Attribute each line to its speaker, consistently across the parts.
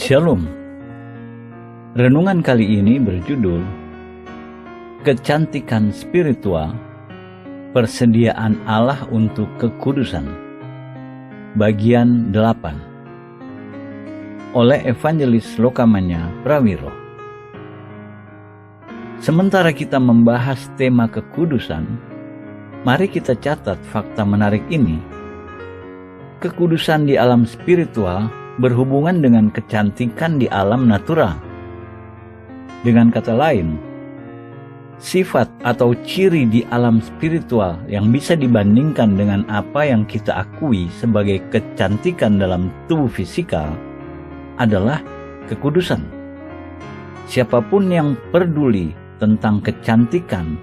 Speaker 1: Shalom. Renungan kali ini berjudul Kecantikan Spiritual, Persediaan Allah untuk Kekudusan, bagian 8, oleh Evangelis Lokamanya Prawiro. Sementara kita membahas tema kekudusan, mari kita catat fakta menarik ini. Kekudusan di alam spiritual berhubungan dengan kecantikan di alam natural. Dengan kata lain, sifat atau ciri di alam spiritual yang bisa dibandingkan dengan apa yang kita akui sebagai kecantikan dalam tubuh fisikal adalah kekudusan. Siapapun yang peduli tentang kecantikan,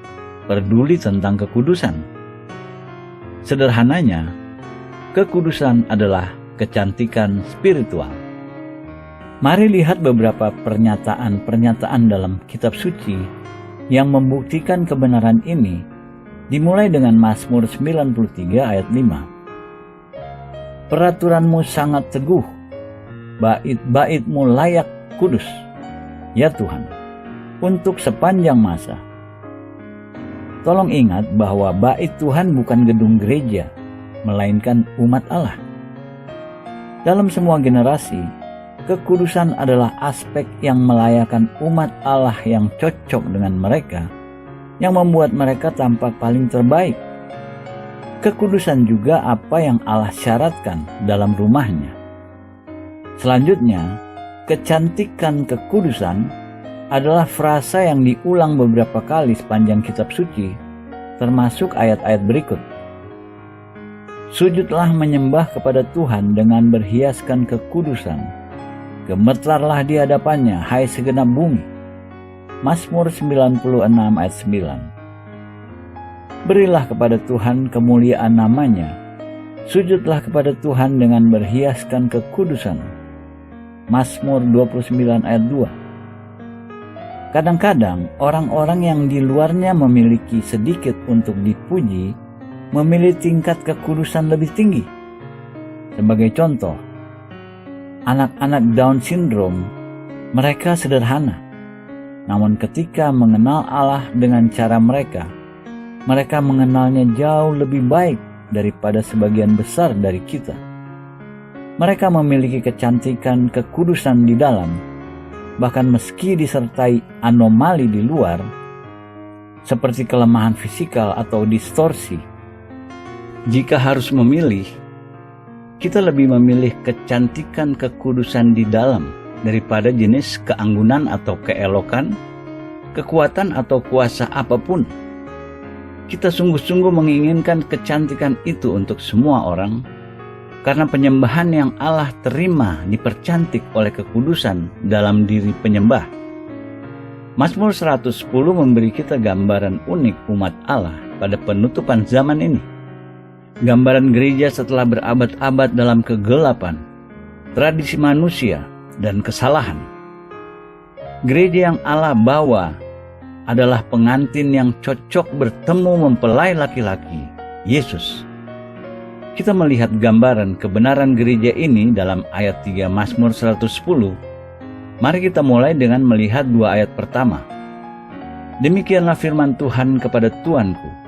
Speaker 1: peduli tentang kekudusan. Sederhananya, kekudusan adalah kecantikan spiritual. Mari lihat beberapa pernyataan-pernyataan dalam kitab suci yang membuktikan kebenaran ini, dimulai dengan Mazmur 93 ayat 5. Peraturanmu sangat teguh, bait-baitmu layak kudus, ya Tuhan, untuk sepanjang masa. Tolong ingat bahwa bait Tuhan bukan gedung gereja, melainkan umat Allah. Dalam semua generasi, kekudusan adalah aspek yang melayakan umat Allah yang cocok dengan mereka, yang membuat mereka tampak paling terbaik. Kekudusan juga apa yang Allah syaratkan dalam rumahnya. Selanjutnya, kecantikan kekudusan adalah frasa yang diulang beberapa kali sepanjang kitab suci, termasuk ayat-ayat berikut. Sujudlah menyembah kepada Tuhan dengan berhiaskan kekudusan. Gemetarlah di hadapannya, hai segenap bumi. Mazmur 96 ayat 9. Berilah kepada Tuhan kemuliaan namanya. Sujudlah kepada Tuhan dengan berhiaskan kekudusan. Mazmur 29 ayat 2. Kadang-kadang orang-orang yang di luarnya memiliki sedikit untuk dipuji, memilih tingkat kekudusan lebih tinggi. Sebagai contoh, anak-anak Down syndrome, mereka sederhana. Namun ketika mengenal Allah dengan cara mereka mengenalnya jauh lebih baik daripada sebagian besar dari kita. Mereka memiliki kecantikan kekudusan di dalam, bahkan meski disertai anomali di luar, seperti kelemahan fisikal atau distorsi. Jika harus memilih, kita lebih memilih kecantikan kekudusan di dalam daripada jenis keanggunan atau keelokan, kekuatan atau kuasa apapun. Kita sungguh-sungguh menginginkan kecantikan itu untuk semua orang, karena penyembahan yang Allah terima dipercantik oleh kekudusan dalam diri penyembah. Mazmur 110 memberi kita gambaran unik umat Allah pada penutupan zaman ini. Gambaran gereja setelah berabad-abad dalam kegelapan, tradisi manusia, dan kesalahan. Gereja yang Allah bawa adalah pengantin yang cocok bertemu mempelai laki-laki, Yesus. Kita melihat gambaran kebenaran gereja ini dalam ayat 3 Mazmur 110. Mari kita mulai dengan melihat 2 ayat pertama. Demikianlah firman Tuhan kepada Tuanku,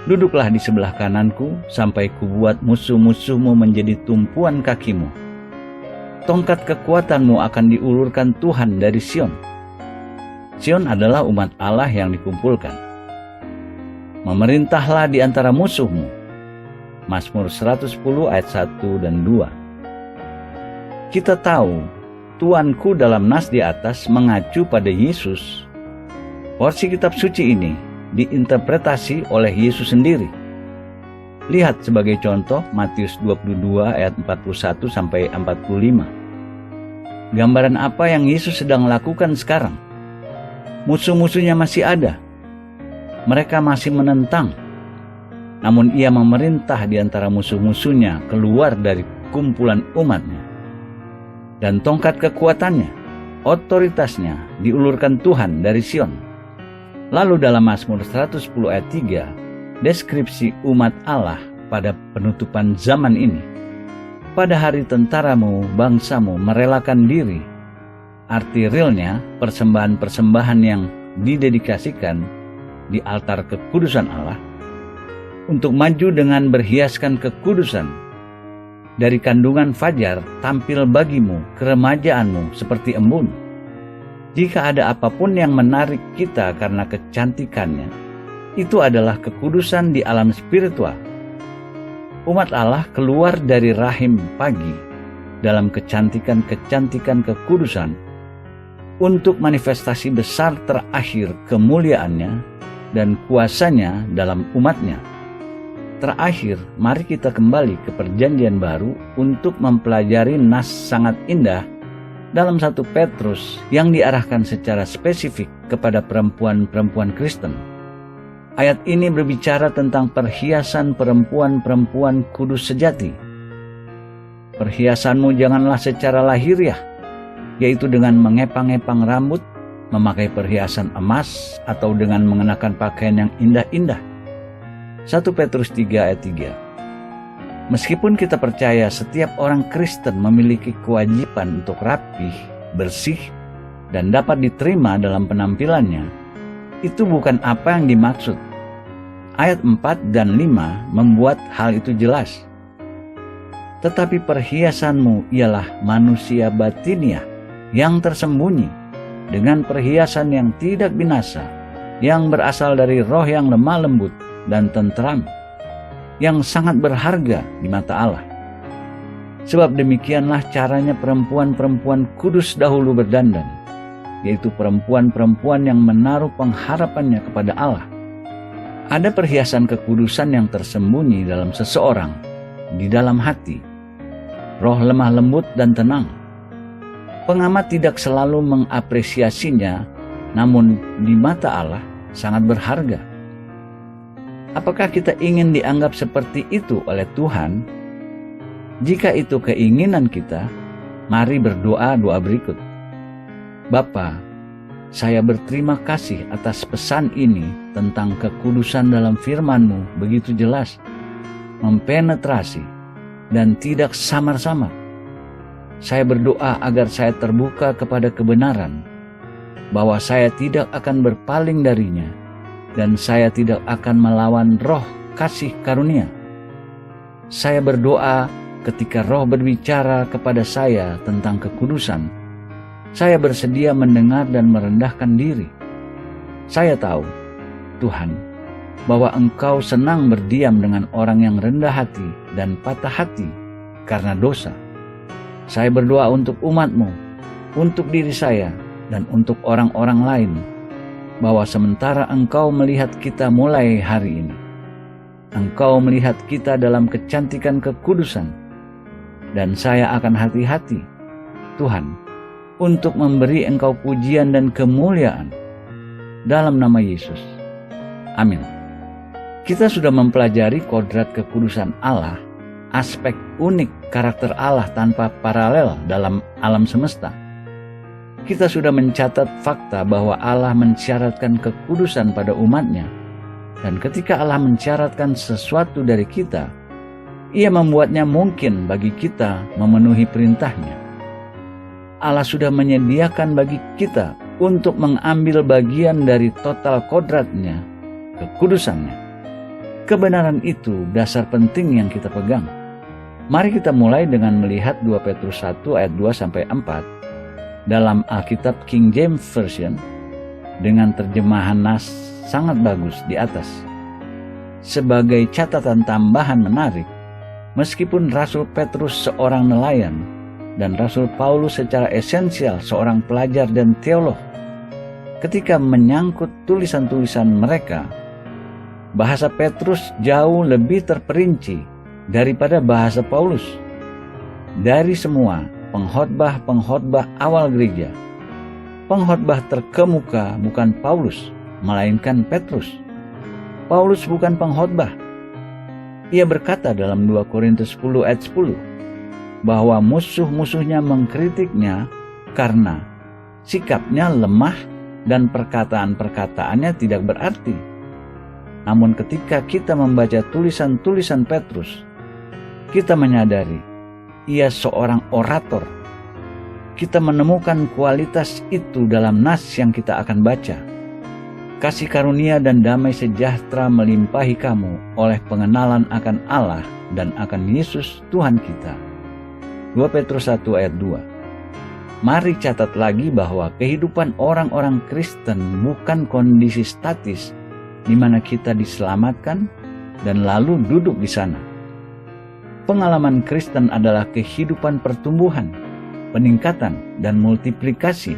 Speaker 1: duduklah di sebelah kananku sampai kubuat musuh-musuhmu menjadi tumpuan kakimu. Tongkat kekuatanmu akan diulurkan Tuhan dari Sion. Sion adalah umat Allah yang dikumpulkan. Memerintahlah di antara musuhmu. Mazmur 110 ayat 1 dan 2. Kita tahu Tuanku dalam nas di atas mengacu pada Yesus. Porsi kitab suci ini diinterpretasi oleh Yesus sendiri. Lihat sebagai contoh Matius 22 ayat 41 sampai 45. Gambaran apa yang Yesus sedang lakukan sekarang? Musuh-musuhnya masih ada. Mereka masih menentang. Namun ia memerintah di antara musuh-musuhnya keluar dari kumpulan umatnya. Dan tongkat kekuatannya, otoritasnya diulurkan Tuhan dari Sion. Lalu dalam Mazmur 110 ayat 3, deskripsi umat Allah pada penutupan zaman ini. pada hari tentaramu, bangsamu merelakan diri. Arti realnya, persembahan-persembahan yang didedikasikan di altar kekudusan Allah untuk maju dengan berhiaskan kekudusan. Dari kandungan fajar tampil bagimu keremajaanmu seperti embun. Jika ada apapun yang menarik kita karena kecantikannya, itu adalah kekudusan di alam spiritual. Umat Allah keluar dari rahim pagi dalam kecantikan-kecantikan kekudusan untuk manifestasi besar terakhir kemuliaannya dan kuasanya dalam umatnya. Terakhir, mari kita kembali ke Perjanjian Baru untuk mempelajari nas sangat indah dalam 1 Petrus yang diarahkan secara spesifik kepada perempuan-perempuan Kristen. Ayat ini berbicara tentang perhiasan perempuan-perempuan kudus sejati. Perhiasanmu janganlah secara lahiriah, yaitu dengan mengepang-epang rambut, memakai perhiasan emas, atau dengan mengenakan pakaian yang indah-indah. 1 Petrus 3 ayat 3. Meskipun kita percaya setiap orang Kristen memiliki kewajiban untuk rapih, bersih, dan dapat diterima dalam penampilannya, itu bukan apa yang dimaksud. Ayat 4 dan 5 membuat hal itu jelas. Tetapi perhiasanmu ialah manusia batiniah yang tersembunyi dengan perhiasan yang tidak binasa, yang berasal dari roh yang lemah lembut dan tentram, yang sangat berharga di mata Allah. Sebab demikianlah caranya perempuan-perempuan kudus dahulu berdandan, yaitu perempuan-perempuan yang menaruh pengharapannya kepada Allah. Ada perhiasan kekudusan yang tersembunyi dalam seseorang, di dalam hati, roh lemah lembut dan tenang. Pengamat tidak selalu mengapresiasinya, namun di mata Allah sangat berharga. Apakah kita ingin dianggap seperti itu oleh Tuhan? Jika itu keinginan kita, mari berdoa doa berikut. Bapa, saya berterima kasih atas pesan ini tentang kekudusan dalam firman-Mu begitu jelas, mempenetrasi, dan tidak samar-samar. Saya berdoa agar saya terbuka kepada kebenaran, bahwa saya tidak akan berpaling darinya, dan saya tidak akan melawan roh kasih karunia. Saya berdoa ketika roh berbicara kepada saya tentang kekudusan, saya bersedia mendengar dan merendahkan diri. Saya tahu, Tuhan, bahwa Engkau senang berdiam dengan orang yang rendah hati dan patah hati karena dosa. Saya berdoa untuk umat-Mu, untuk diri saya, dan untuk orang-orang lain, bahwa sementara Engkau melihat kita mulai hari ini, Engkau melihat kita dalam kecantikan kekudusan, dan saya akan hati-hati, Tuhan, untuk memberi Engkau pujian dan kemuliaan dalam nama Yesus. Amin. Kita sudah mempelajari kodrat kekudusan Allah, aspek unik karakter Allah tanpa paralel dalam alam semesta. Kita sudah mencatat fakta bahwa Allah mensyaratkan kekudusan pada umatnya, dan ketika Allah mensyaratkan sesuatu dari kita, Ia membuatnya mungkin bagi kita memenuhi perintahnya. Allah sudah menyediakan bagi kita untuk mengambil bagian dari total kodratnya, kekudusannya. Kebenaran itu dasar penting yang kita pegang. Mari kita mulai dengan melihat 2 Petrus 1 ayat 2-4 dalam Alkitab King James Version dengan terjemahan nas sangat bagus di atas. Sebagai catatan tambahan menarik, meskipun Rasul Petrus seorang nelayan dan Rasul Paulus secara esensial seorang pelajar dan teolog, ketika menyangkut tulisan-tulisan mereka, bahasa Petrus jauh lebih terperinci daripada bahasa Paulus. Dari semua pengkhotbah awal gereja, pengkhotbah terkemuka bukan Paulus, melainkan Petrus. Paulus bukan pengkhotbah. Ia berkata dalam 2 Korintus 10 ayat 10 bahwa musuh-musuhnya mengkritiknya karena sikapnya lemah dan perkataan-perkataannya tidak berarti. Namun ketika kita membaca tulisan-tulisan Petrus, kita menyadari ia seorang orator. Kita menemukan kualitas itu dalam nas yang kita akan baca. Kasih karunia dan damai sejahtera melimpahi kamu oleh pengenalan akan Allah dan akan Yesus Tuhan kita. 2 Petrus 1 ayat 2. Mari catat lagi bahwa kehidupan orang-orang Kristen bukan kondisi statis di mana kita diselamatkan dan lalu duduk di sana. Pengalaman Kristen adalah kehidupan pertumbuhan, peningkatan, dan multiplikasi.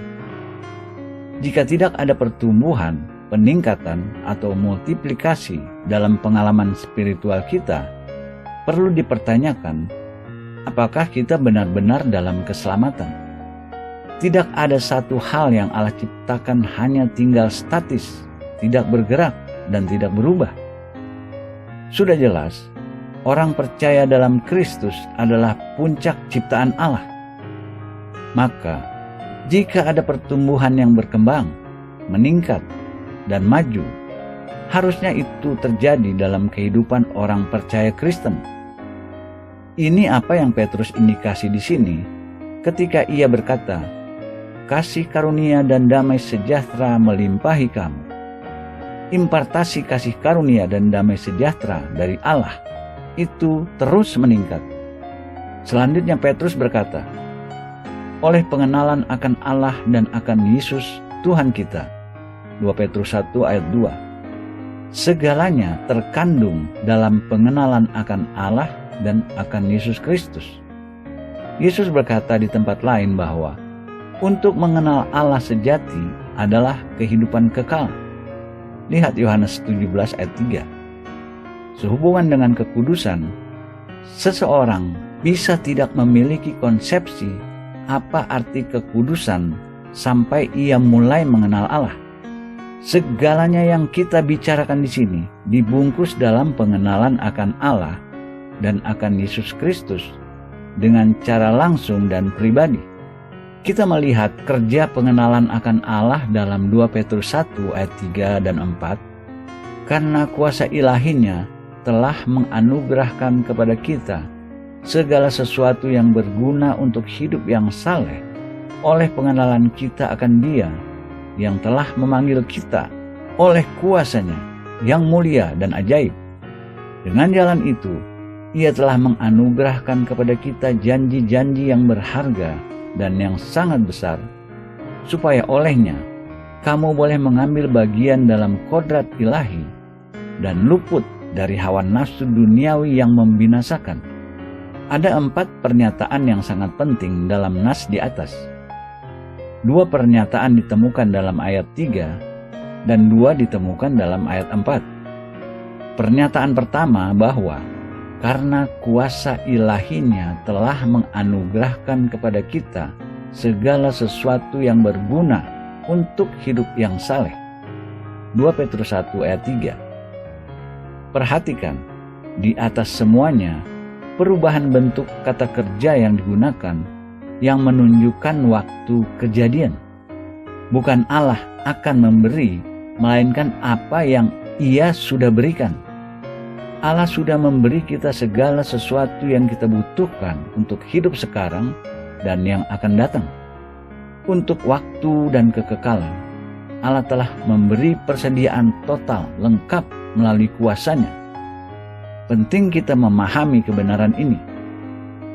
Speaker 1: Jika tidak ada pertumbuhan, peningkatan, atau multiplikasi dalam pengalaman spiritual kita, perlu dipertanyakan, apakah kita benar-benar dalam keselamatan? Tidak ada satu hal yang Allah ciptakan hanya tinggal statis, tidak bergerak, dan tidak berubah. Sudah jelas, orang percaya dalam Kristus adalah puncak ciptaan Allah. Maka, jika ada pertumbuhan yang berkembang, meningkat, dan maju, harusnya itu terjadi dalam kehidupan orang percaya Kristen. Ini apa yang Petrus indikasi di sini ketika ia berkata, kasih karunia dan damai sejahtera melimpahi kamu. Impartasi kasih karunia dan damai sejahtera dari Allah itu terus meningkat. Selanjutnya Petrus berkata, oleh pengenalan akan Allah dan akan Yesus Tuhan kita. 2 Petrus 1 ayat 2. Segalanya terkandung dalam pengenalan akan Allah dan akan Yesus Kristus. Yesus berkata di tempat lain bahwa untuk mengenal Allah sejati adalah kehidupan kekal. Lihat Yohanes 17 ayat 3. Sehubungan dengan kekudusan, seseorang bisa tidak memiliki konsepsi apa arti kekudusan sampai ia mulai mengenal Allah. Segalanya yang kita bicarakan di sini dibungkus dalam pengenalan akan Allah dan akan Yesus Kristus dengan cara langsung dan pribadi. Kita melihat kerja pengenalan akan Allah dalam 2 Petrus 1 ayat 3 dan 4. Karena kuasa ilahinya telah menganugerahkan kepada kita segala sesuatu yang berguna untuk hidup yang saleh oleh pengenalan kita akan Dia yang telah memanggil kita oleh kuasanya yang mulia dan ajaib. Dengan jalan itu, Ia telah menganugerahkan kepada kita janji-janji yang berharga dan yang sangat besar, supaya olehnya kamu boleh mengambil bagian dalam kodrat ilahi dan luput dari hawa nafsu duniawi yang membinasakan. Ada 4 pernyataan yang sangat penting dalam nas di atas. 2 pernyataan ditemukan dalam ayat 3 dan 2 ditemukan dalam ayat 4. Pernyataan pertama bahwa karena kuasa ilahinya telah menganugerahkan kepada kita segala sesuatu yang berguna untuk hidup yang saleh. 2 Petrus 1 ayat 3. Perhatikan, di atas semuanya perubahan bentuk kata kerja yang digunakan yang menunjukkan waktu kejadian. Bukan Allah akan memberi, melainkan apa yang Ia sudah berikan. Allah sudah memberi kita segala sesuatu yang kita butuhkan untuk hidup sekarang dan yang akan datang. Untuk waktu dan kekekalan, Allah telah memberi persediaan total lengkap melalui kuasanya. Penting kita memahami kebenaran ini.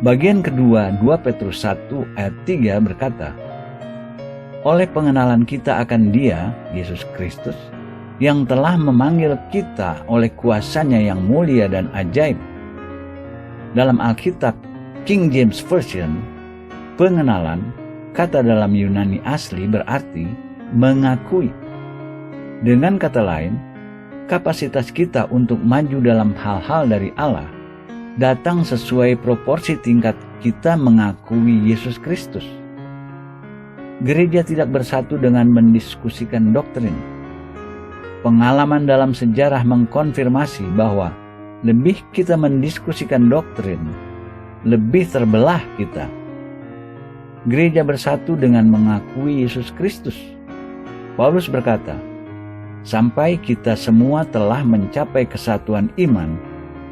Speaker 1: Bagian kedua 2 Petrus 1 ayat 3 berkata, oleh pengenalan kita akan Dia, Yesus Kristus, yang telah memanggil kita oleh kuasanya yang mulia dan ajaib. Dalam Alkitab King James Version, pengenalan, kata dalam Yunani asli berarti mengakui. Dengan kata lain, kapasitas kita untuk maju dalam hal-hal dari Allah datang sesuai proporsi tingkat kita mengakui Yesus Kristus. Gereja tidak bersatu dengan mendiskusikan doktrin. Pengalaman dalam sejarah mengkonfirmasi bahwa lebih kita mendiskusikan doktrin, lebih terbelah kita. Gereja bersatu dengan mengakui Yesus Kristus. Paulus berkata, sampai kita semua telah mencapai kesatuan iman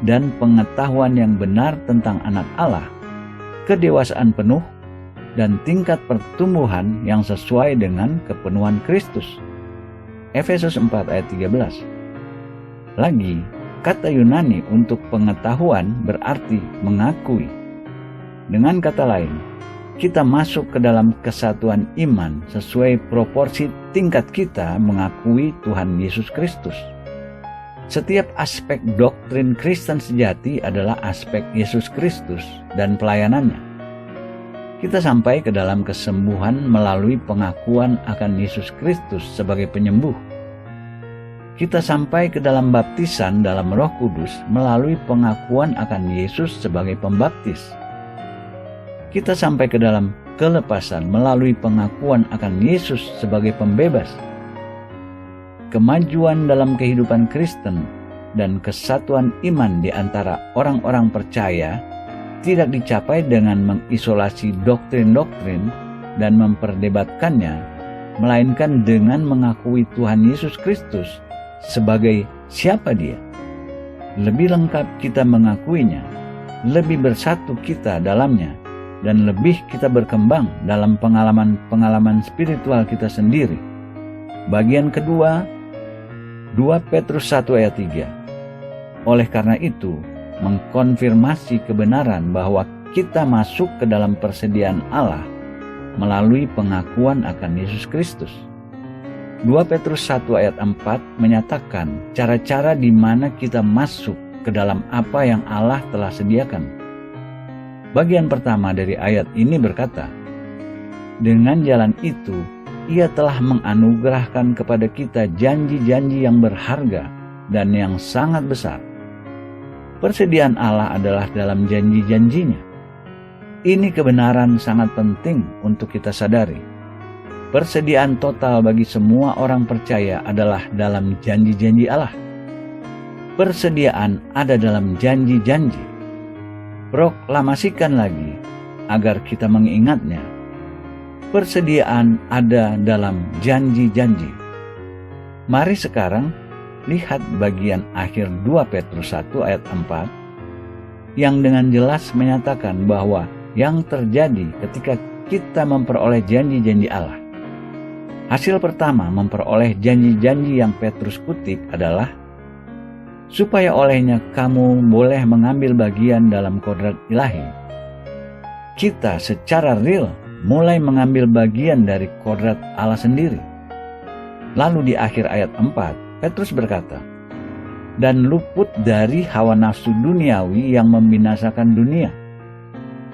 Speaker 1: dan pengetahuan yang benar tentang Anak Allah, kedewasaan penuh, dan tingkat pertumbuhan yang sesuai dengan kepenuhan Kristus. Efesus 4 ayat 13. Lagi, kata Yunani untuk pengetahuan berarti mengakui. Dengan kata lain, kita masuk ke dalam kesatuan iman sesuai proporsi tingkat kita mengakui Tuhan Yesus Kristus. Setiap aspek doktrin Kristen sejati adalah aspek Yesus Kristus dan pelayanannya. Kita sampai ke dalam kesembuhan melalui pengakuan akan Yesus Kristus sebagai penyembuh. Kita sampai ke dalam baptisan dalam Roh Kudus melalui pengakuan akan Yesus sebagai pembaptis. Kita sampai ke dalam kelepasan melalui pengakuan akan Yesus sebagai pembebas. Kemajuan dalam kehidupan Kristen dan kesatuan iman di antara orang-orang percaya tidak dicapai dengan mengisolasi doktrin-doktrin dan memperdebatkannya, melainkan dengan mengakui Tuhan Yesus Kristus sebagai siapa Dia. Lebih lengkap kita mengakuinya, lebih bersatu kita dalamnya, dan lebih kita berkembang dalam pengalaman-pengalaman spiritual kita sendiri. Bagian kedua, 2 Petrus 1 ayat 3. Oleh karena itu, mengkonfirmasi kebenaran bahwa kita masuk ke dalam persediaan Allah melalui pengakuan akan Yesus Kristus. 2 Petrus 1 ayat 4 menyatakan cara-cara di mana kita masuk ke dalam apa yang Allah telah sediakan. Bagian pertama dari ayat ini berkata, dengan jalan itu, Ia telah menganugerahkan kepada kita janji-janji yang berharga dan yang sangat besar. Persediaan Allah adalah dalam janji-janjinya. Ini kebenaran sangat penting untuk kita sadari. Persediaan total bagi semua orang percaya adalah dalam janji-janji Allah. Persediaan ada dalam janji-janji. Proklamasikan lagi agar kita mengingatnya. Persediaan ada dalam janji-janji. Mari sekarang lihat bagian akhir 2 Petrus 1 ayat 4 yang dengan jelas menyatakan bahwa yang terjadi ketika kita memperoleh janji-janji Allah. Hasil pertama memperoleh janji-janji yang Petrus kutip adalah supaya olehnya kamu boleh mengambil bagian dalam kodrat ilahi. Kita secara real mulai mengambil bagian dari kodrat Allah sendiri. Lalu di akhir ayat 4, Petrus berkata, dan luput dari hawa nafsu duniawi yang membinasakan dunia.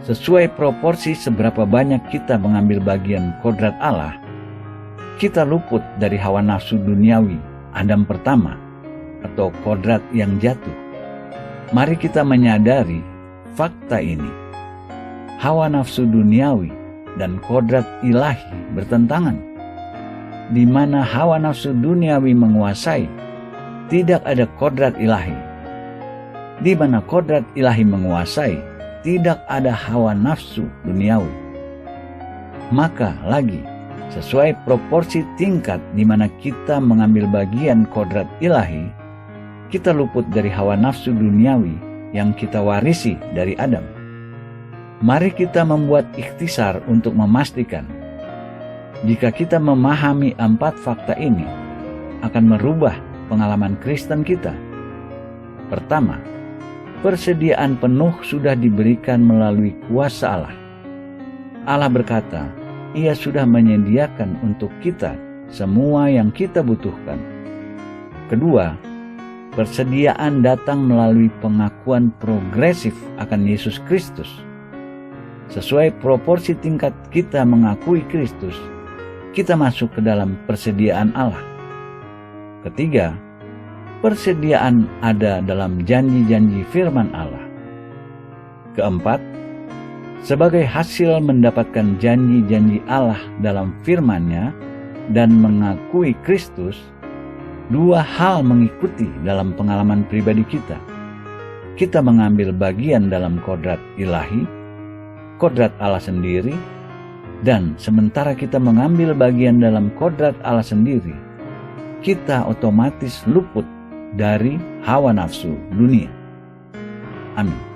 Speaker 1: Sesuai proporsi seberapa banyak kita mengambil bagian kodrat Allah, kita luput dari hawa nafsu duniawi Adam pertama atau kodrat yang jatuh. Mari kita menyadari fakta ini. Hawa nafsu duniawi dan kodrat ilahi bertentangan. Di mana hawa nafsu duniawi menguasai, tidak ada kodrat ilahi. Di mana kodrat ilahi menguasai, tidak ada hawa nafsu duniawi. Maka lagi, sesuai proporsi tingkat di mana kita mengambil bagian kodrat ilahi, kita luput dari hawa nafsu duniawi yang kita warisi dari Adam. Mari kita membuat ikhtisar untuk memastikan jika kita memahami 4 fakta ini akan merubah pengalaman Kristen kita. Pertama, persediaan penuh sudah diberikan melalui kuasa Allah. Allah berkata, Ia sudah menyediakan untuk kita semua yang kita butuhkan. Kedua, persediaan datang melalui pengakuan progresif akan Yesus Kristus. Sesuai proporsi tingkat kita mengakui Kristus, kita masuk ke dalam persediaan Allah. Ketiga, persediaan ada dalam janji-janji firman Allah. Keempat, sebagai hasil mendapatkan janji-janji Allah dalam firman-Nya dan mengakui Kristus, 2 hal mengikuti dalam pengalaman pribadi kita. Kita mengambil bagian dalam kodrat ilahi, kodrat Allah sendiri, dan sementara kita mengambil bagian dalam kodrat Allah sendiri, kita otomatis luput dari hawa nafsu dunia. Amin.